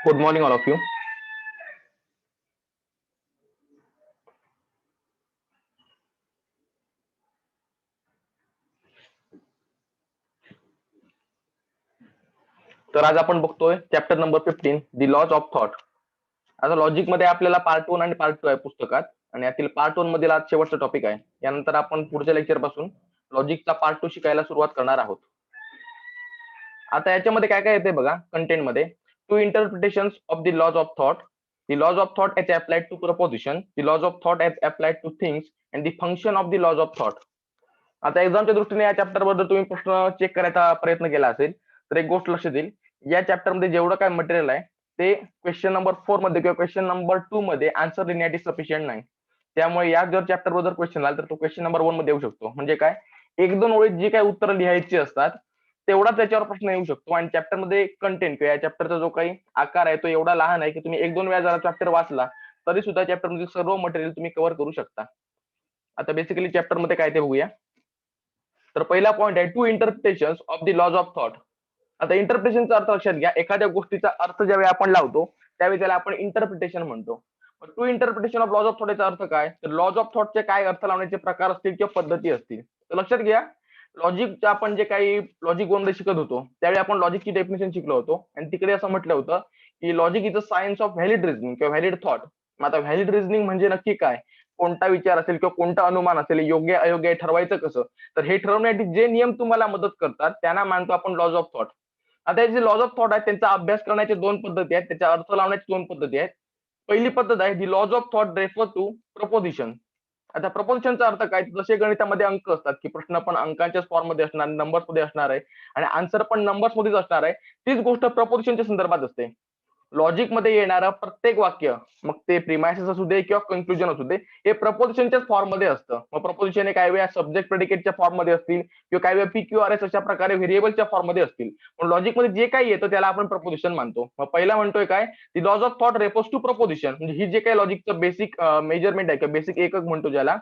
Good morning, all of you. तर आज आपण बघतोय chapter number 15 the laws of thought. आता लॉजिक मध्ये आपल्याला पार्ट 1 आणि पार्ट 2 आहे पुस्तकात, आणि यातील पार्ट 1 मधील आज शेवटचा टॉपिक आहे. यानंतर आपण पुढच्या लेक्चर पासून लॉजिकचा पार्ट 2 शिकायला सुरुवात करणार आहोत. आता याच्यामध्ये काय काय येते बघा कंटेंट मध्ये. Two interpretations of the laws of thought. The laws of thought as applied to proposition. The laws of thought as applied to things and the function of the laws of thought. आता एक्झामच्या दृष्टीने या chapter बद्दल तुम्ही प्रश्न check करायचा प्रयत्न केला असेल तर एक गोष्ट लक्षात येईल, या चॅप्टर मध्ये जेवढं काय मटेरियल आहे ते क्वेश्चन नंबर 4 मध्ये किंवा क्वेश्चन नंबर 2 मध्ये आन्सर देण्यासाठी सफिशियंट नाही. त्यामुळे या जर चॅप्टर बद्दल क्वेश्चन आला तर तो क्वेश्चन नंबर 1 मध्ये येऊ शकतो. म्हणजे काय, एक दोन ओळीत जी काही उत्तर लिहायची असतात तेवढाच त्याच्यावर प्रश्न येऊ शकतो. आणि चॅप्टर मध्ये कंटेंट किंवा या चॅप्टरचा जो काही आकार आहे तो एवढा लहान आहे की तुम्ही एक दोन वेळा जरा चॅप्टर वाचला तरी सुद्धा चॅप्टर मध्ये सर्व मटेरियल तुम्ही कव्हर करू शकता. आता बेसिकली चॅप्टर मध्ये काय ते बघूया. तर पहिला पॉईंट आहे two interpretations of the laws of thought. आता इंटरप्रिटेशनचा अर्थ लक्षात घ्या, एखाद्या गोष्टीचा अर्थ ज्यावेळी आपण लावतो त्यावेळी त्याला आपण इंटरप्रिटेशन म्हणतो. Two interpretation of laws of थॉटचा अर्थ काय, तर लॉज ऑफ थॉटचे काय अर्थ लावण्याचे प्रकार असतील किंवा पद्धती असतील. तर लक्षात घ्या, लॉजिक आपण जे काही लॉजिक 1 मध्ये शिकत होतो त्यावेळी आपण लॉजिकची डेफिनेशन शिकलो होतो आणि तिकडे असं म्हटलं होतं की logic is a science of valid reasoning किंवा व्हॅलिड थॉट. मग आता व्हॅलिड रिझनिंग म्हणजे नक्की काय, कोणता विचार असेल किंवा कोणता अनुमान असेल योग्य अयोग्य आहे ठरवायचं कसं, तर हे ठरवण्यासाठी जे नियम तुम्हाला मदत करतात त्यांना मानतो आपण लॉज ऑफ थॉट. आता हे जे लॉज ऑफ थॉट आहेत त्यांचा अभ्यास करण्याचे दोन पद्धती आहेत, त्याचा अर्थ लावण्याची दोन पद्धती आहेत. पहिली पद्धत आहे the laws of thought refer to proposition. आता प्रपोजिशनचा अर्थ काय, जसे गणितामध्ये अंक असतात की प्रश्न पण अंकांच्याच फॉर्म मध्ये असणार, नंबर्स मध्ये असणार आहे आणि आन्सर पण नंबर्स मध्येच असणार आहे. तीच गोष्ट प्रपोजिशनच्या संदर्भात असते. लॉजिक मध्ये येणारं प्रत्येक वाक्य, मग ते प्रिमायसिस असू दे किंवा कन्क्लुजन असू दे, हे प्रपोजिशनच्याच फॉर्म मध्ये असतं. मग प्रपोजिशन हे काही वेळा सब्जेक्ट प्रेडिकेटच्या फॉर्म मध्ये असतील किंवा काही वेळा PQRS अशा प्रकारे व्हेरिएबलच्या फॉर्म मध्ये असतील. पण लॉजिक मध्ये जे काही येतं त्याला आपण प्रपोजिशन मानतो. मग पहिला म्हणतोय काय, the laws of thought refers to proposition. म्हणजे ही जे काही लॉजिकचं बेसिक मेजरमेंट आहे किंवा बेसिक एकक म्हणतो ज्याला,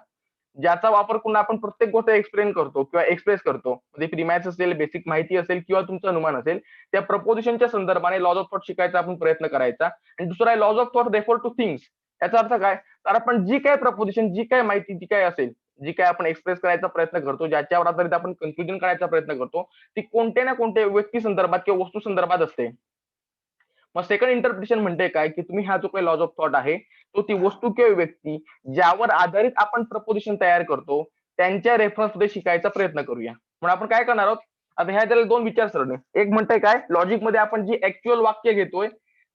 ज्याचा वापर करून आपण प्रत्येक गोष्ट एक्सप्लेन करतो किंवा एक्सप्रेस करतो. म्हणजे प्रिमाइस असेल, बेसिक माहिती असेल किंवा तुमचं अनुमान असेल, त्या प्रपोजिशनच्या संदर्भाने लॉज ऑफ थॉट शिकायचा आपण प्रयत्न करायचा. आणि दुसरा आहे laws of thought refer to things. याचा अर्थ काय, तर आपण जी काय प्रपोजिशन, जी काय माहिती, जी काय असेल, जी काय आपण एक्सप्रेस करायचा प्रयत्न करतो, ज्याच्यावर आधारित आपण कन्क्लुजन करायचा प्रयत्न करतो, ती कोणत्या ना कोणत्या व्यक्ती संदर्भात किंवा वस्तू संदर्भात असते. मग सेकंड इंटरप्रिटेशन म्हणते काय, की तुम्ही हा जो काही लॉज ऑफ थॉट आहे तो ती वस्तू किंवा व्यक्ती ज्यावर आधारित आपण प्रपोजिशन तयार करतो त्यांच्या रेफरन्स मध्ये शिकायचा प्रयत्न करूया. म्हणून आपण काय करणार आहोत, आता ह्या त्याला दोन विचारसरणी. एक म्हणते काय, लॉजिक मध्ये आपण जी ऍक्च्युअल वाक्य घेतोय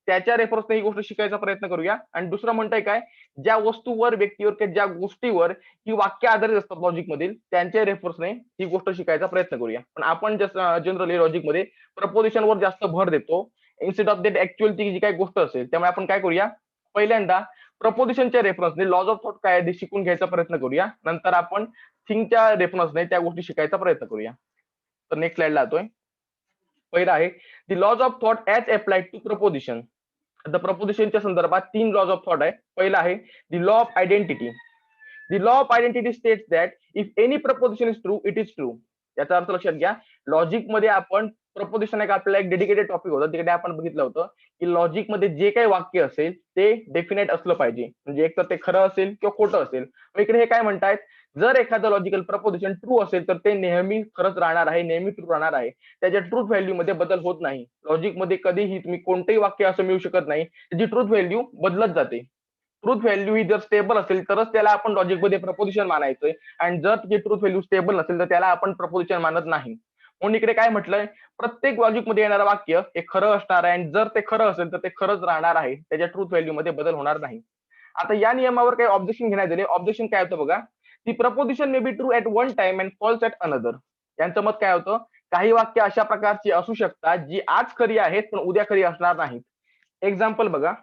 त्याच्या रेफरन्सने ही गोष्ट शिकायचा प्रयत्न करूया. आणि दुसरं म्हणतंय काय, ज्या वस्तूवर, व्यक्तीवर किंवा ज्या गोष्टीवर ही वाक्य आधारित असतात लॉजिक मधील त्यांच्या रेफरन्सने ही गोष्ट शिकायचा प्रयत्न करूया. पण आपण जनरली लॉजिक मध्ये प्रपोजिशनवर जास्त भर देतो इन्स्टेड ऑफ दॅट ऍक्च्युअल ती जी काही गोष्ट असेल. त्यामुळे आपण काय करूया, पहिल्यांदा प्रपोजिशनच्या रेफरन्सने लॉज ऑफ थॉट काय आहे ते शिकून घ्यायचा प्रयत्न करूया. नंतर आपण थिंगच्या रेफरन्सने त्या गोष्टी शिकायचा प्रयत्न करूया. तर नेक्स्ट स्लाइडला जातोय. पहिला आहे the laws of thought as applied to proposition. आता प्रपोजिशनच्या संदर्भात 3 लॉज ऑफ थॉट आहे. पहिला आहे the law of identity. The law of identity states that if any proposition is true it is true. याचा अर्थ लक्षात घ्या, लॉजिक मध्ये आपण प्रपोजिशन एक आपल्याला एक डेडिकेटेड टॉपिक होतं, तिकडे आपण बघितलं होतं की लॉजिक मध्ये जे काही वाक्य असेल ते डेफिनेट असलं पाहिजे. म्हणजे एक तर ते खरं असेल किंवा खोटं असेल. मग इकडे हे काय म्हणतायत, जर एखादं लॉजिकल प्रपोजिशन ट्रू असेल तर ते नेहमी खरंच राहणार आहे, नेहमी ट्रू राहणार आहे. त्याच्या ट्रूथ व्हॅल्यू मध्ये बदल होत नाही. लॉजिक मध्ये कधीही तुम्ही कोणतेही वाक्य असं मिळू शकत नाही त्याची ट्रूथ व्हॅल्यू बदलत जाते. ट्रूथ व्हॅल्यू ही जर स्टेबल असेल तरच त्याला आपण लॉजिकमध्ये प्रपोजिशन मानायचंय. आणि जर तिची ट्रूथ व्हॅल्यू स्टेबल नसेल तर त्याला आपण प्रपोजिशन मानत नाही. म्हणून इकडे काय म्हटलंय, प्रत्येक लॉजिकमध्ये येणारं वाक्य हे खरं असणार आहे आणि जर ते खरं असेल तर ते खरंच राहणार आहे, त्याच्या ट्रूथ व्हॅल्यू मध्ये बदल होणार नाही. आता या नियमावर काही ऑब्जेक्शन घेण्यात आले. ऑब्जेक्शन काय होतं बघा, ती proposition may be true at one time and false at another. यांचं मत काय होतं, काही वाक्य अशा प्रकारची असू शकतात जी आज खरी आहेत पण उद्या खरी असणार नाहीत. एक्झाम्पल बघा,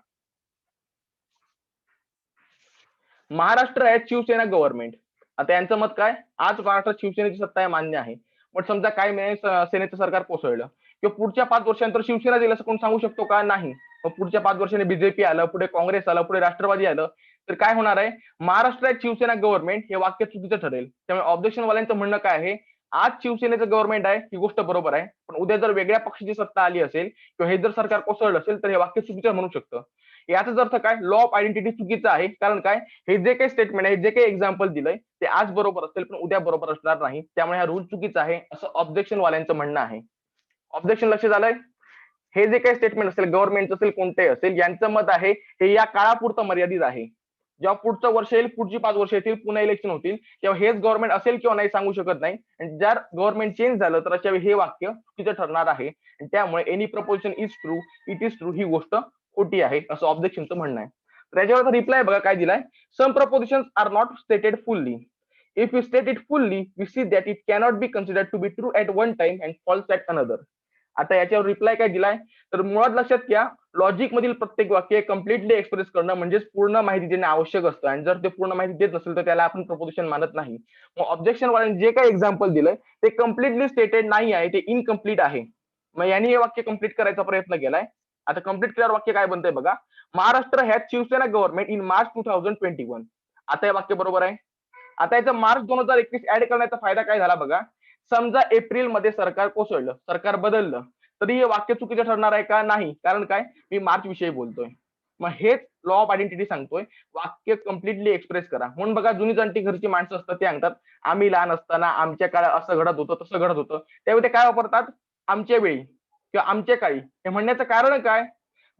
महाराष्ट्र आहे शिवसेना गव्हर्नमेंट. आता यांचं मत काय, आज महाराष्ट्रात शिवसेनेची सत्ता आहे मान्य आहे. पण समजा काय मिळेल, सेनेचं सरकार कोसळलं किंवा पुढच्या 5 वर्षानंतर शिवसेना येईल असं कोण सांगू शकतो का, नाही. मग पुढच्या 5 वर्षांनी बीजेपी आलं, पुढे काँग्रेस आलं, पुढे राष्ट्रवादी आलं, तर काय होणार आहे, महाराष्ट्रात शिवसेना गव्हर्नमेंट हे वाक्य चुकीचं ठरेल. त्यामुळे ऑब्जेक्शन वाल्यांचं म्हणणं काय आहे, आज शिवसेनेचं गव्हर्नमेंट आहे ही गोष्ट बरोबर आहे, पण उद्या जर वेगळ्या पक्षाची सत्ता आली असेल किंवा हे जर सरकार कोसळलं असेल तर हे वाक्य चुकीचं म्हणू शकतं. याचाच अर्थ काय, लॉ ऑफ आयडेंटिटी चुकीचं आहे. कारण काय, हे जे काही स्टेटमेंट आहे, जे काही एक्झाम्पल दिलंय ते आज बरोबर असेल पण उद्या बरोबर असणार नाही. त्यामुळे हा रूल चुकीचा आहे असं ऑब्जेक्शन वाल्यांचं म्हणणं आहे. ऑब्जेक्शन लक्ष झालंय. हे जे काही स्टेटमेंट असेल, गव्हर्नमेंटचं असेल, कोणतेही असेल, यांचं मत आहे हे या काळापुरतं मर्यादित आहे. जेव्हा पुढचं वर्ष येईल, पुढची 5 वर्ष येतील, पुन्हा इलेक्शन होतील, तेव्हा हेच गव्हर्नमेंट असेल किंवा नाही सांगू शकत नाही. आणि जर गव्हर्नमेंट चेंज झालं तर अशा वेळी हे वाक्य चुकीचं ठरणार आहे. आणि त्यामुळे any proposition is true, it is true ही गोष्ट खोटी आहे असं ऑब्जेक्शनचं म्हणणं आहे. तर याच्यावर रिप्लाय बघा काय दिलाय. Some propositions are not stated fully. If you state it fully, we see that it cannot be considered to be true at one time and false at another. आता याच्यावर रिप्लाय काय दिलाय, तर मुळात लक्षात घ्या, लॉजिक मधील प्रत्येक वाक्य कम्प्लिटली एक्सप्रेस करणं म्हणजेच पूर्ण माहिती देणे आवश्यक असतं. आणि जर ते पूर्ण माहिती देत नसेल तर त्याला आपण प्रपोजिशन मानत नाही. मग ऑब्जेक्शन वाल्यांनी जे काही एक्झाम्पल दिलंय ते कम्प्लिटली स्टेटेड नाही आहे, ते इनकम्प्लीट आहे. मग यांनी हे वाक्य कम्प्लीट करायचा प्रयत्न केलाय. आता कम्प्लीट केल्यावर वाक्य काय बनतंय बघा. Maharashtra has Shivsena government in March 2021. आता हे वाक्य बरोबर आहे. आता याचं मार्च 2021 ऍड करण्याचा फायदा काय झाला बघा. समजा एप्रिल मध्ये सरकार कोसळलं, सरकार बदललं, तरी हे वाक्य चुकीचं ठरणार आहे का? नाही. कारण काय, मी मार्च विषयी बोलतोय. मग हेच लॉ ऑफ आयडेंटिटी सांगतोय, वाक्य कम्प्लिटली एक्सप्रेस करा. म्हणून बघा, जुनी जाणती घरची माणसं असतात ते सांगतात, आम्ही लहान असताना आमच्या काळात असं घडत होतं, तसं घडत होतं. त्यावेळी ते काय वापरतात, आमच्या वेळी किंवा आमच्या काळी. हे म्हणण्याचं कारण काय,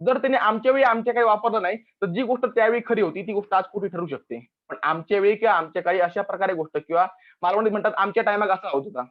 जर त्याने आमच्या वेळी आमच्या काही वापरलं नाही तर जी गोष्ट त्यावेळी खरी होती ती गोष्ट आज खोटी ठरू शकते. पण आमच्या वेळी किंवा आमच्या काळी अशा प्रकारे गोष्ट, किंवा मालवणी म्हणतात आमच्या टायमात असा होत होता.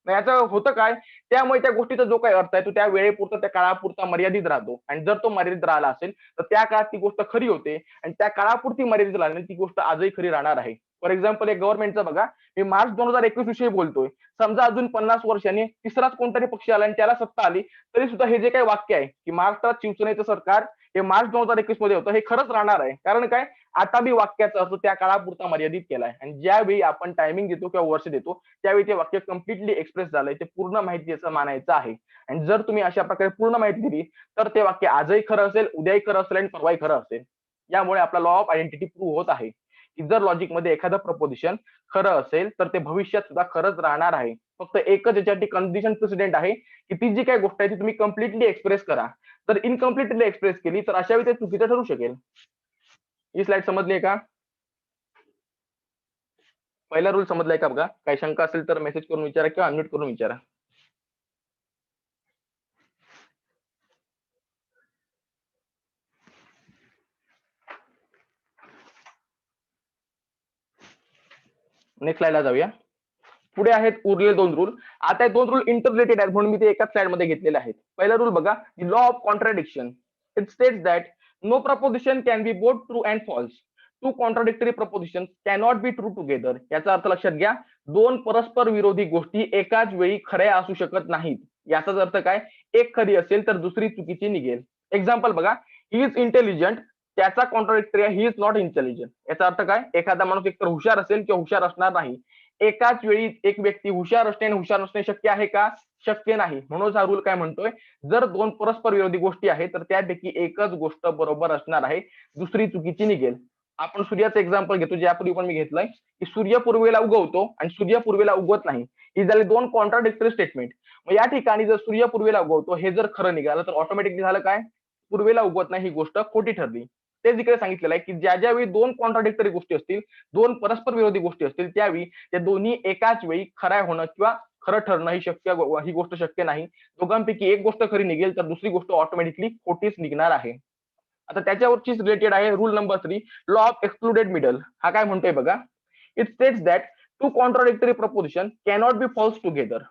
मग याचं होतं काय, त्यामुळे त्या गोष्टीचा जो काही अर्थ आहे तो त्या वेळेपुरता, त्या काळापुरता मर्यादित राहतो. आणि जर तो मर्यादित राहिला असेल तर त्या काळात ती गोष्ट खरी होते आणि त्या काळापुरती मर्यादित राहिली ती गोष्ट आजही खरी राहणार आहे. फॉर एक्झाम्पल, एक गव्हर्नमेंटचं बघा, मी मार्च 2021 विषयी बोलतोय. समजा अजून 50 वर्षांनी तिसराच कोणतरी पक्ष आला आणि त्याला सत्ता आली, तरी सुद्धा हे जे काही वाक्य आहे की महाराष्ट्रात शिवसेनेचं सरकार हे मार्च 2021 मध्ये होतं, हे खरंच राहणार आहे. कारण काय, आता मी वाक्याचा अर्थ त्या काळापुरता मर्यादित केलाय. आणि ज्यावेळी आपण टायमिंग देतो किंवा वर्ष देतो त्यावेळी ते वाक्य कम्प्लिटली एक्सप्रेस झालंय, ते पूर्ण माहिती असं मानायचं आहे. आणि जर तुम्ही अशा प्रकारे पूर्ण माहिती दिली तर ते वाक्य आजही खरं असेल, उद्याही खरं असेल आणि परवाही खरं असेल. यामुळे आपला लॉ ऑफ आयडेंटिटी प्रूव्ह होत आहे की जर लॉजिक मध्ये एखादं प्रपोजिशन खरं असेल तर ते भविष्यात सुद्धा खरंच राहणार आहे. फक्त एकच याच्यासाठी कंडिशन प्रेसिडेंट आहे की ती जी काही गोष्ट आहे ती तुम्ही कम्प्लिटली एक्सप्रेस करा. जर इनकम्प्लिटली एक्सप्रेस केली तर अशा वेळी ते चुकीचं ठरू शकेल. ही स्लाइड समजली का? पहिला रूल समजलाय का बघा. काही शंका असेल तर मेसेज करून विचारा किंवा अनम्यूट करून विचारा. नेक्स्ट स्लाइडला जाऊया. पुढे आहेत उरलेले 2 रूल. आता हे 2 रूल इंटररिलेटेड आहेत म्हणून मी ते एकाच स्लाइड मध्ये घेतलेले आहेत. पहिला रूल बघा, law of contradiction. It states that no proposition can be both true and false. Two contradictory proposition cannot be true together. याचा अर्थ लक्षात घ्या, दोन परस्पर विरोधी गोष्टी एकाच वेळी खऱ्या असू शकत नाहीत. याचाच अर्थ काय, एक खरी असेल तर दुसरी चुकीची निघेल. एक्झाम्पल बघा, ही इज इंटेलिजंट, त्याचा कॉन्ट्राडिक्टरी आहे ही इज नॉट इंटेलिजंट. याचा अर्थ काय, एखादा माणूस एकतर हुशार असेल किंवा हुशार असणार नाही. एकाच वेळी एक व्यक्ती हुशार असणे आणि हुशार नसणे शक्य आहे का? शक्य नाही. म्हणून हा रूल काय म्हणतोय, जर दोन परस्पर विरोधी गोष्टी आहेत तर त्यापैकी एकच गोष्ट बरोबर असणार आहे, दुसरी चुकीची निघेल. आपण सूर्याचं एक्झाम्पल घेतो, जे यापूर्वी पण मी घेतलंय, की सूर्य पूर्वेला उगवतो आणि सूर्य पूर्वेला उगवत नाही. ही झाली दोन कॉन्ट्राडिक्टरी स्टेटमेंट. मग या ठिकाणी जर सूर्य पूर्वेला उगवतो हे जर खरं निघालं तर ऑटोमॅटिकली झालं काय, पूर्वेला उगवत नाही ही गोष्ट खोटी ठरली. तेच इकडे सांगितलेलं आहे की ज्या ज्यावेळी दोन कॉन्ट्राडिक्टरी गोष्टी असतील, दोन परस्पर विरोधी गोष्टी असतील, त्यावेळी ते दोन्ही एकाच वेळी खऱ्या होणं किंवा खरं ठरणं ही गोष्ट शक्य नाही. दोघांपैकी एक गोष्ट खरी निघेल तर दुसरी गोष्ट ऑटोमॅटिकली खोटीच निघणार आहे. आता त्याच्यावरचीच रिलेटेड आहे rule number 3, law of excluded middle. हा काय म्हणतोय बघा, it states that two contradictory proposition cannot be false together.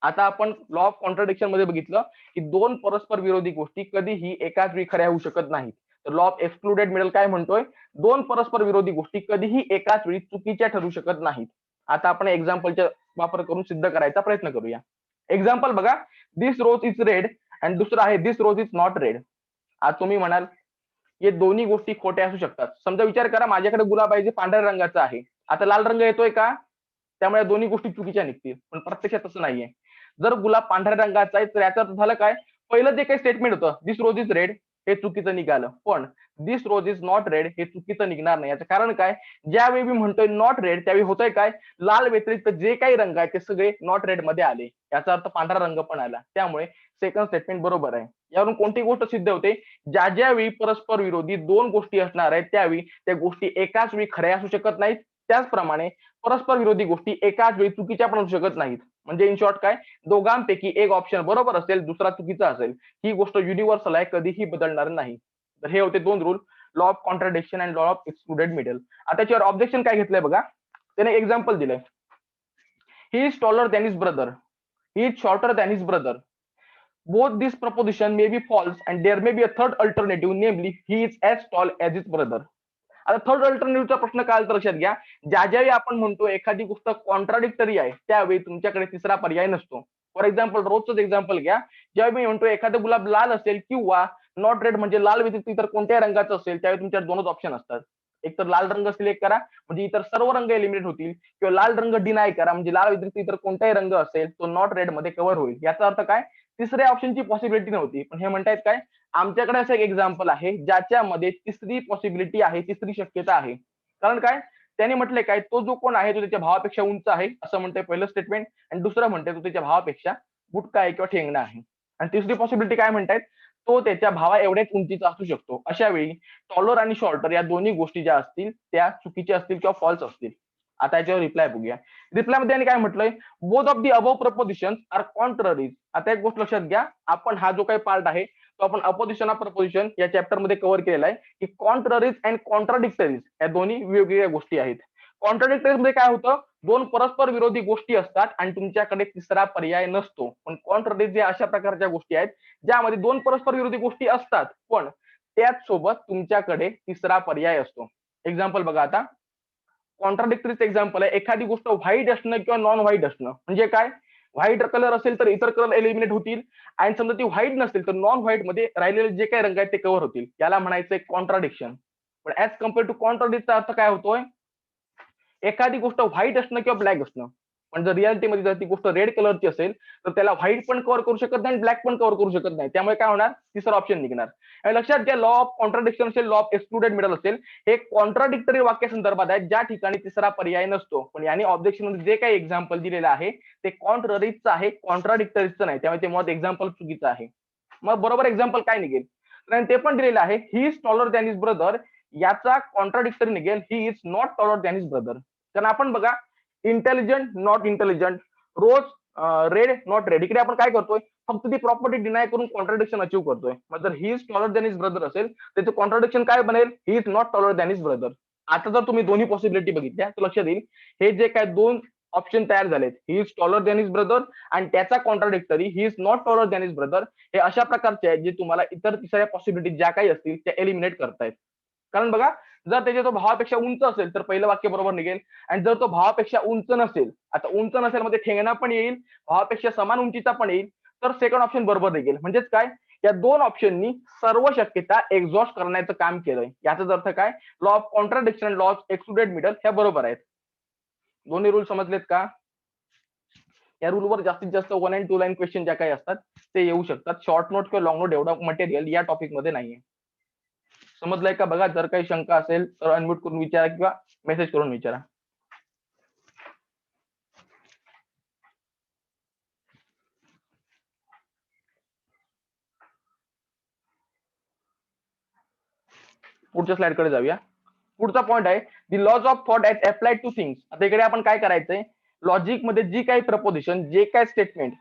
आता आपण लॉ ऑफ कॉन्ट्राडिक्शन मध्ये बघितलं की दोन परस्पर विरोधी गोष्टी कधीही एकाच वेळी खऱ्या होऊ शकत नाहीत. तर लॉ ऑफ एक्सक्लुडेड मिडल काय म्हणतोय, दोन परस्पर विरोधी गोष्टी कधीही एकाच वेळी चुकीच्या ठरू शकत नाहीत. आता आपण एक्झाम्पलचा वापर करून सिद्ध करायचा प्रयत्न करूया. एक्झाम्पल बघा, दिस रोज इज रेड आणि दुसरं आहे दिस रोज इज नॉट रेड. आज तुम्ही म्हणाल हे दोन्ही गोष्टी खोट्या असू शकतात. समजा विचार करा, माझ्याकडे गुलाब आहे जे पांढऱ्या रंगाचा आहे, आता लाल रंग येतोय का, त्यामुळे दोन्ही गोष्टी चुकीच्या निघतील. पण प्रत्यक्षात तसं नाहीये. जर गुलाब पांढऱ्या रंगाचा आहे तर याचा अर्थ झालं काय, पहिलं जे काही स्टेटमेंट होतं दिस रोज इज रेड, हे चुकीचं निघालं. पण दिस रोज इज नॉट रेड हे चुकीचं निघणार नाही. याचं कारण काय, ज्यावेळी मी म्हणतोय नॉट रेड त्यावेळी होतंय काय, लाल व्यतिरिक्त जे काही रंग आहेत ते सगळे नॉट रेड मध्ये आले, याचा अर्थ पांढरा रंग पण आला. त्यामुळे सेकंड स्टेटमेंट बरोबर आहे. यावरून कोणती गोष्ट सिद्ध होते, ज्या ज्यावेळी परस्पर विरोधी दोन गोष्टी असणार आहेत त्यावेळी त्या गोष्टी एकाच वेळी खऱ्या असू शकत नाहीत, त्याचप्रमाणे परस्पर विरोधी गोष्टी एकाच वेळी चुकीच्या पण असू शकत नाहीत. म्हणजे इन शॉर्ट काय, दोघांपैकी एक ऑप्शन बरोबर असेल दुसरा चुकीचा असेल, ही गोष्ट युनिव्हर्सल आहे, कधीही बदलणार नाही. तर हे होते दोन rule, law of contradiction and law of excluded middle. आता त्याच्यावर ऑब्जेक्शन काय घेतलंय बघा, त्याने एक्झाम्पल दिलंय, ही is taller than his brother, he is shorter than his brother. Both these proposition may be false and there may be a third alternative, namely he is as tall as his brother. आता third अल्टरनेटिव्हचा प्रश्न काय आला तर लक्षात घ्या, ज्या ज्यावेळी आपण म्हणतो एखादी गोष्ट कॉन्ट्राडिक्टरी आहे त्यावेळी तुमच्याकडे तिसरा पर्याय नसतो. फॉर एक्झाम्पल रोजच एक्झाम्पल घ्या, ज्यावेळी मी म्हणतो एखादं गुलाब लाल असेल किंवा नॉट रेड म्हणजे लाल व्यतिरिक्त इतर कोणत्याही रंगाचं असेल, त्यावेळी तुमच्याकडे दोनच ऑप्शन असतात. एक तर लाल रंग सिलेक्ट करा म्हणजे इतर सर्व रंग एलिमिनेट होतील, किंवा लाल रंग डिनाय करा म्हणजे लाल व्यतिरिक्त इतर कोणताही रंग असेल तो नॉट रेड मध्ये कव्हर होईल. याचा अर्थ काय, तिसऱ्या ऑप्शनची पॉसिबिलिटी नव्हती. पण हे म्हणतायत काय, आमच्याकडे असं एक एक्झाम्पल आहे ज्याच्यामध्ये तिसरी पॉसिबिलिटी आहे, तिसरी शक्यता आहे. कारण काय, त्याने म्हटलंय काय, तो जो कोण आहे तो त्याच्या भावापेक्षा उंच आहे असं म्हणतंय पहिलं स्टेटमेंट, आणि दुसरं म्हणतंय तो त्याच्या भावापेक्षा बुटका आहे किंवा ठेंगणा आहे. आणि तिसरी पॉसिबिलिटी काय म्हणतायत, तो त्याच्या भावा एवढ्याच उंचीचा असू शकतो. अशा वेळी टॉलर आणि शॉर्टर या दोन्ही गोष्टी ज्या असतील त्या चुकीच्या असतील किंवा फॉल्स असतील. आता याच्यावर रिप्लाय बघूया. रिप्लाय मध्ये काय म्हटलंय, both of the above propositions are contraries. आता एक गोष्ट लक्षात घ्या, आपण हा जो काही पार्ट आहे तो आपण अपोजिशन ऑफ प्रपोजिशन या चॅप्टर मध्ये कव्हर केलेला आहे, की कॉन्ट्ररीज अँड कॉन्ट्राडिक्टरीज या दोन्ही वेगवेगळ्या गोष्टी आहेत. कॉन्ट्राडिक्टरीज मध्ये काय होतं, दोन परस्पर विरोधी गोष्टी असतात आणि तुमच्याकडे तिसरा पर्याय नसतो. पण कॉन्ट्ररीज या अशा प्रकारच्या गोष्टी आहेत ज्यामध्ये दोन परस्पर विरोधी गोष्टी असतात पण त्याच सोबत तुमच्याकडे तिसरा पर्याय असतो. एक्झाम्पल बघा, आता कॉन्ट्राडिक्टरीचं एक्झाम्पल आहे, एखादी गोष्ट व्हाईट असणं किंवा नॉन व्हाईट असणं. म्हणजे काय, व्हाईट कलर असेल तर इतर कलर एलिमिनेट होतील, आणि समजा ती व्हाईट नसेल तर नॉन व्हाईट मध्ये राहिलेले जे काही रंग आहेत ते कव्हर होतील. याला म्हणायचंय कॉन्ट्राडिक्शन. पण ऍज कम्पेअर टू कॉन्ट्राडिक्टचा अर्थ काय होतोय, एखादी गोष्ट व्हाईट असणं किंवा ब्लॅक असणं. पण जर रिअलिटीमध्ये जर ती गोष्ट रेड कलरची असेल तर त्याला व्हाईट पण कव्हर करू शकत नाही आणि ब्लॅक पण कव्हर करू शकत नाही. त्यामुळे काय होणार, तिसरा ऑप्शन निघणार. आणि लक्षात घ्या, लॉ ऑफ कॉन्ट्राडिक्शन असेल, लॉ ऑफ एक्सक्लुडेड मिडल असेल, हे कॉन्ट्राडिक्टरी वाक्या संदर्भात आहे ज्या ठिकाणी तिसरा पर्याय नसतो. पण याने ऑब्जेक्शन मध्ये जे काही एक्झाम्पल दिलेलं आहे ते कॉन्ट्ररीजचं आहे, कॉन्ट्राडिक्टरीजचं नाही. त्यामुळे ते मुळात एक्झाम्पल चुकीचं आहे. मग बरोबर एक्झाम्पल काय निघेल, कारण ते पण दिलेलं आहे, he is taller than his brother. याचा कॉन्ट्राडिक्टरी निघेल, he is not taller than his brother. कारण आपण बघा, intelligent not intelligent, rose red not red, इकडे आपण काय करतोय, फक्त ती प्रॉपर्टी डिनाय करून कॉन्ट्राडिक्शन अचीव करतोय. मग जर he is taller than his brother असेल त्याचं कॉन्ट्राडिक्शन काय बनेल, he is not taller than his brother. आता जर तुम्ही दोन्ही पॉसिबिलिटी बघितल्या तर लक्षात येईल, हे जे काय दोन ऑप्शन तयार झालेत, ही is taller than his brother आणि त्याचा contradictory he is not taller than his brother, हे अशा प्रकारचे आहेत जे तुम्हाला इतर तिसऱ्या पॉसिबिलिटी ज्या काही असतील त्या एलिमिनेट करतायत. कारण बघा, जर त्याच्या तो भावापेक्षा उंच असेल तर पहिलं वाक्य बरोबर निघेल, आणि जर तो भावापेक्षा उंच नसेल, आता उंच नसेल मध्ये ठेंगणा पण येईल, भावापेक्षा समान उंचीचा पण येईल, तर सेकंड ऑप्शन बरोबर निघेल. म्हणजेच काय, या दोन ऑप्शननी सर्व शक्यता एक्झॉस्ट करण्याचं काम केलंय. याचाच अर्थ काय, law of contradiction, law of excluded middle ह्या बरोबर आहेत. दोन्ही रूल समजलेत का? या रूलवर जास्तीत जास्त 1 and 2 लाईन क्वेश्चन ज्या काही असतात ते येऊ शकतात. शॉर्ट नोट किंवा लॉंग नोट एवढं मटेरियल या टॉपिक मध्ये नाहीये. समजलंय का बघा, जर काही शंका असेल तर अनम्यूट करून विचारा किंवा मेसेज करून विचारा. पुढच्या स्लाइड कडे जाऊया. पुढचा पॉईंट आहे, the laws of thought as applied to things. आता इकडे आपण काय करायचंय, लॉजिक मध्ये जी काही प्रपोजिशन, जे काही स्टेटमेंट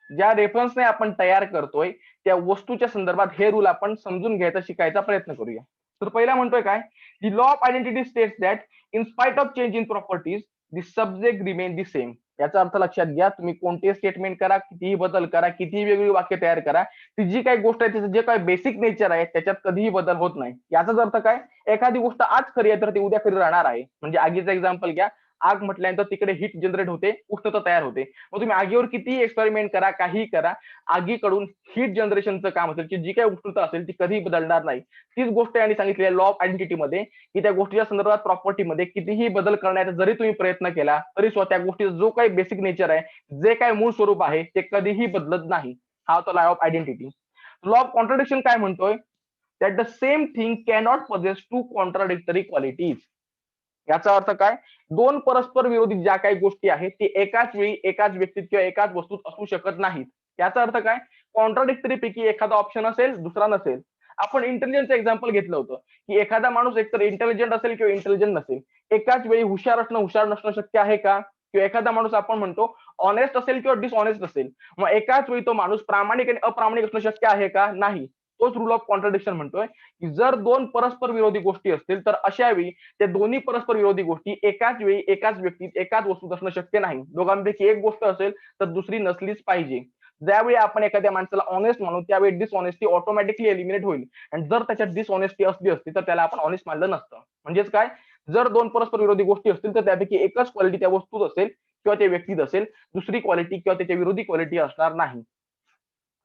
ज्या रेफरन्सने आपण तयार करतोय त्या वस्तूच्या संदर्भात हे रूल आपण समजून घ्यायचा, शिकायचा प्रयत्न करूया. तर पहिला म्हणतोय काय, the law of identity states that in spite of change in properties the subject remain the same. याचा अर्थ लक्षात घ्या, तुम्ही कोणतेही स्टेटमेंट करा, कितीही बदल करा, कितीही वेगवेगळी वाक्य तयार करा, ती जी काही गोष्ट आहे त्याचं जे काही बेसिक नेचर आहे त्याच्यात कधीही बदल होत नाही. याचाच अर्थ काय, एखादी गोष्ट आज खरी आहे तर ती उद्या खरी राहणार आहे. म्हणजे आगीचं एक्झाम्पल घ्या, आग म्हटल्यानंतर तिकडे हीट जनरेट होते, उष्णता तयार होते. मग तुम्ही आगीवर कितीही एक्सपेरिमेंट करा, काही करा, आगीकडून हीट जनरेशनचं काम असेल, की जी काही उष्णता असेल ती कधीही बदलणार नाही. तीच गोष्ट यांनी सांगितली आहे लॉ ऑफ आयडेंटिटी मध्ये, की त्या गोष्टीच्या संदर्भात प्रॉपर्टीमध्ये कितीही बदल करण्याचा जरी तुम्ही प्रयत्न केला तरी सुद्धा त्या गोष्टीचा जो काही बेसिक नेचर आहे, जे काही मूळ स्वरूप आहे ते कधीही बदलत नाही. हा होता law of identity. Law of contradiction काय म्हणतोय, that the same thing cannot possess two contradictory qualities. याचा अर्थ काय? दोन परस्पर विरोधी ज्या काही गोष्टी आहेत ते एकाच वेळी एकाच व्यक्तीत किंवा एकाच वस्तूत असू शकत नाहीत. याचा अर्थ काय? कॉन्ट्राडिक्टरी पैकी एखादा ऑप्शन असेल, दुसरा नसेल. आपण इंटेलिजन्सचं एक्झाम्पल घेतलं होतं की एखादा माणूस एकतर इंटेलिजंट असेल किंवा इंटेलिजंट नसेल. एकाच वेळी हुशार नसणं शक्य आहे का? किंवा एखादा माणूस आपण म्हणतो ऑनेस्ट असेल किंवा डिसऑनेस्ट असेल, मग एकाच वेळी तो माणूस प्रामाणिक आणि अप्रामाणिक असणं शक्य आहे का? नाही. तोच रूल ऑफ कॉन्ट्रडिक्शन म्हणतोय की जर दोन परस्पर विरोधी गोष्टी असतील तर अशा वेळी त्या दोन्ही परस्पर विरोधी गोष्टी एकाच वेळी एकाच व्यक्तीत एकाच वस्तूत असणं शक्य नाही. दोघांपैकी एक गोष्ट असेल तर दुसरी नसलीच पाहिजे. ज्यावेळी आपण एखाद्या माणसाला ऑनेस्ट म्हणू त्यावेळी डिसऑनेस्टी ऑटोमॅटिकली एलिमिनेट होईल. आणि जर त्याच्यात डिसऑनेस्टी असली असती तर त्याला आपण ऑनेस्ट मानलं नसतं. म्हणजेच काय? जर दोन परस्पर विरोधी गोष्टी असतील तर त्यापैकी एकच क्वालिटी त्या वस्तूत असेल किंवा त्या व्यक्तीत असेल, दुसरी क्वालिटी किंवा त्याच्या विरोधी क्वालिटी असणार नाही.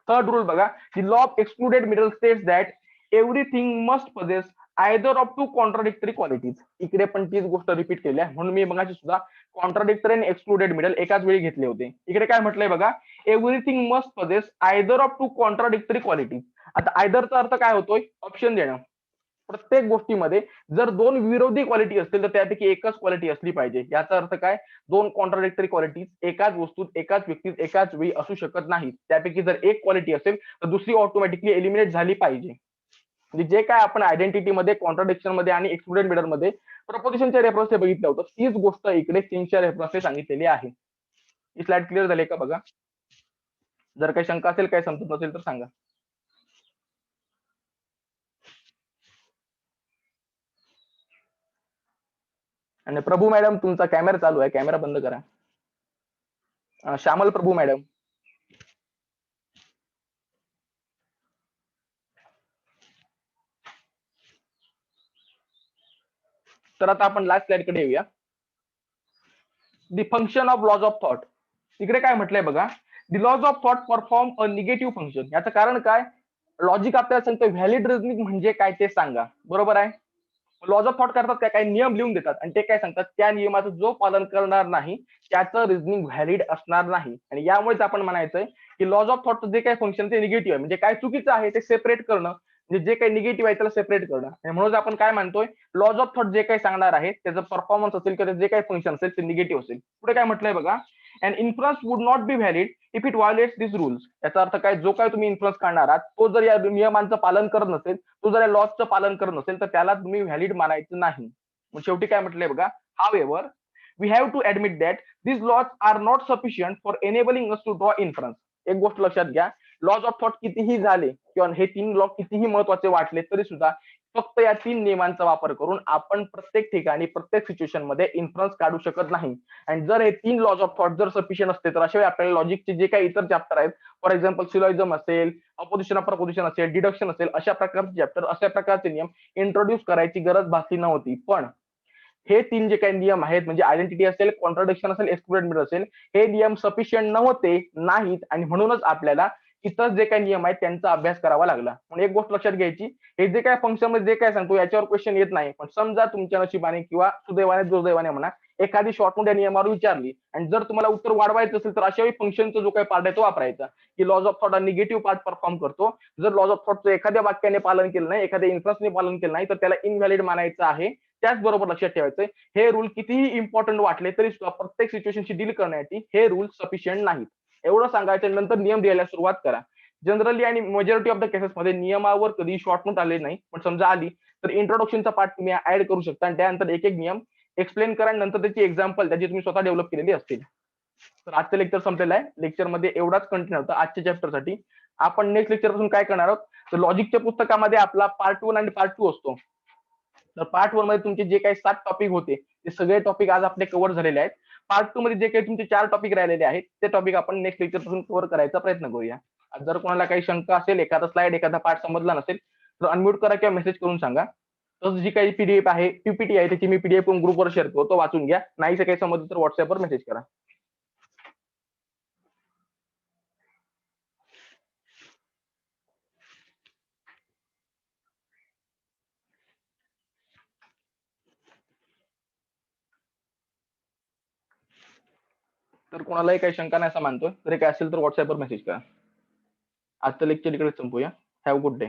थर्ड रूल बघा, the law of excluded middle states that everything must possess either of two contradictory qualities. इकडे पण तीच गोष्ट रिपीट केली आहे, म्हणून मी मगाशी सुद्धा कॉन्ट्राडिक्टरी आणि एक्सक्लुडेड मिडल एकाच वेळी घेतले होते. इकडे काय म्हटलंय बघा, everything must possess either of two contradictory qualities. आता आयदरचा अर्थ काय होतोय? ऑप्शन देणं. प्रत्येक गोष्टीमध्ये जर दोन विरोधी क्वालिटी असतील तर त्यापैकी एकच क्वालिटी असली पाहिजे. याचा अर्थ काय? दोन कॉन्ट्राडिक्टरी क्वालिटीज एकाच वस्तूत एकाच व्यक्तीत एकाच वेळी असू शकत नाहीत. त्यापैकी जर एक क्वालिटी असेल तर दुसरी ऑटोमॅटिकली एलिमिनेट झाली पाहिजे. म्हणजे जे काय आपण आयडेंटिटीमध्ये, कॉन्ट्राडिक्शन मध्ये आणि एक्सक्लुडेड मिडल मध्ये प्रपोजिशनच्या रेफरन्सने बघितलं होतं, तीच गोष्ट इकडे चेंजच्या रेफरन्सने सांगितलेली आहे. ही स्लाइड क्लिअर झाली का बघा? जर काही शंका असेल, काही समजत नसेल तर सांगा. आणि प्रभू मॅडम तुमचा कॅमेरा चालू आहे, कॅमेरा बंद करा. श्यामल प्रभू मॅडम. तर आता आपण लास्ट स्लाइड कडे येऊया. The function of laws of thought. इकडे काय म्हटलंय बघा, the laws of thought perform a negative function. याचं कारण काय? लॉजिक आपल्याला सांगतं व्हॅलिड रिझनिंग म्हणजे काय ते सांगा. बरोबर आहे? लॉज ऑफ थॉट करतात काय? काही नियम लिहून देतात आणि ते काय सांगतात, त्या नियमाचं जो पालन करणार नाही त्याचं रिझनिंग व्हॅलिड असणार नाही. आणि यामुळेच आपण म्हणायचंय की लॉज ऑफ थॉटचं जे काही फंक्शन ते निगेटिव्ह आहे. म्हणजे काय चुकीचं आहे ते सेपरेट करणं, म्हणजे जे काही निगेटिव्ह आहे त्याला सेपरेट करणं. आणि म्हणून आपण काय मानतोय, लॉज ऑफ थॉट जे काही सांगणार आहे त्याचं परफॉर्मन्स असेल किंवा जे काही फंक्शन असेल ते निगेटिव्ह असेल. पुढे काय म्हटलंय बघा, and influence would not be valid if it violates this rules. याचा अर्थ काय? जो काय तुम्ही इन्फ्लुअन्स करणार आहात तो जर या नियमांचं पालन करत नसेल, तो जर या लॉजचं पालन करत नसेल तर त्याला तुम्ही व्हॅलिड मानायचं नाही. मग शेवटी काय म्हटलंय बघा, however we have to admit that these laws are not sufficient for enabling us to draw inference. एक गोष्ट लक्षात घ्या, लॉज ऑफ थॉट कितीही झाले किंवा हे तीन लॉ कितीही महत्वाचे वाटले तरी सुद्धा फक्त या तीन नियमांचा वापर करून आपण प्रत्येक ठिकाणी प्रत्येक सिच्युएशन मध्ये इन्फ्लुअन्स काढू शकत नाही. आणि जर हे तीन लॉज ऑफ थॉट जर सफिशियंट असते तर अशा वेळी आपल्याला लॉजिकचे जे काही इतर चॅप्टर आहेत, फॉर एक्झाम्पल सिलॉइझम असेल, अपोजिशन ऑफ प्रपोजिशन असेल, डिडक्शन असेल, अशा प्रकारचे चॅप्टर, अशा प्रकारचे नियम इंट्रोड्यूस करायची गरज भासली नव्हती. पण हे तीन जे काही नियम आहेत, म्हणजे आयडेंटिटी असेल, कॉन्ट्राडिक्शन असेल, एक्सक्लुडेड मिडल असेल, हे नियम सफिशियंट नव्हते, नाहीत. आणि म्हणूनच आपल्याला इतर जे काही नियम आहेत त्यांचा अभ्यास करावा लागला. म्हणून एक गोष्ट लक्षात घ्यायची, हे जे काय फंक्शन मध्ये जे काय सांगतो याच्यावर क्वेश्चन येत नाही. पण समजा तुमच्या नशिबाने किंवा सुदैवाने दुर्दैवाने म्हणा एखादी शॉर्ट नोट या नियमावर विचारली आणि जर तुम्हाला उत्तर वाढवायचं असेल तर अशा वेळी फंक्शनचा जो काही पार्ट आहे तो वापरायचा, की लॉज ऑफ थॉट हा निगेटिव्ह पार्ट परफॉर्म करतो. जर लॉज ऑफ थॉटचं एखाद्या वाक्याने पालन केलं नाही, एखाद्या इन्फ्लुअन्सने पालन केलं नाही तर त्याला इनव्हॅलिड मानायचं आहे. त्याचबरोबर लक्षात ठेवायचं, हे रूल कितीही इम्पॉर्टंट वाटले तरी सुद्धा प्रत्येक सिच्युएशनशी डील करण्यासाठी हे रूल सफिशियंट नाहीत. एवढं सांगायचं नंतर नियम द्यायला सुरुवात करा. जनरली आणि मेजॉरिटी ऑफ द केसेसमध्ये नियमावर कधी शॉर्ट नोट आले नाही, पण समजा आली तर इंट्रोडक्शनचा पार्ट तुम्ही ऍड करू शकता आणि त्यानंतर एक एक नियम एक्सप्लेन करा आणि नंतर त्याची एक्झाम्पल त्याची तुम्ही स्वतः डेव्हलप केलेली असतील. तर आजचं लेक्चर संपलेलं आहे. लेक्चरमध्ये एवढाच कंटेंट होता आजच्या चॅप्टरसाठी. आपण नेक्स्ट लेक्चर पासून काय करणार आहोत, तर लॉजिकच्या पुस्तकामध्ये आपला पार्ट 1 आणि पार्ट 2 असतो. तर पार्ट 1 मध्ये तुमचे जे काही 7 टॉपिक होते ते सगळे टॉपिक आज आपले कव्हर झालेले आहेत. पार्ट 2 मध्ये जे काही तुमचे 4 टॉपिक राहिलेले आहेत ते टॉपिक आपण नेक्स्ट लेक्चर पासून कव्हर करायचा प्रयत्न करूया. जर कोणाला काही शंका असेल, एखादा स्लाइड एखादा पार्ट समजला नसेल तर अनम्यूट करा किंवा मेसेज करून सांगा. तसं जी काही पीडीएफ आहे, पीपीटी आहे, त्याची मी पीडीएफ करून ग्रुपवर शेअर करतो, वाचून घ्या. नाही काही समजलं तर व्हॉट्सअपवर मेसेज करा. तर कोणालाही काही शंका नाही असं मानतोय, तरी काय असेल तर व्हॉट्सअपवर मेसेज करा. आजचं लेक्चर इकडे संपूया. Have good day.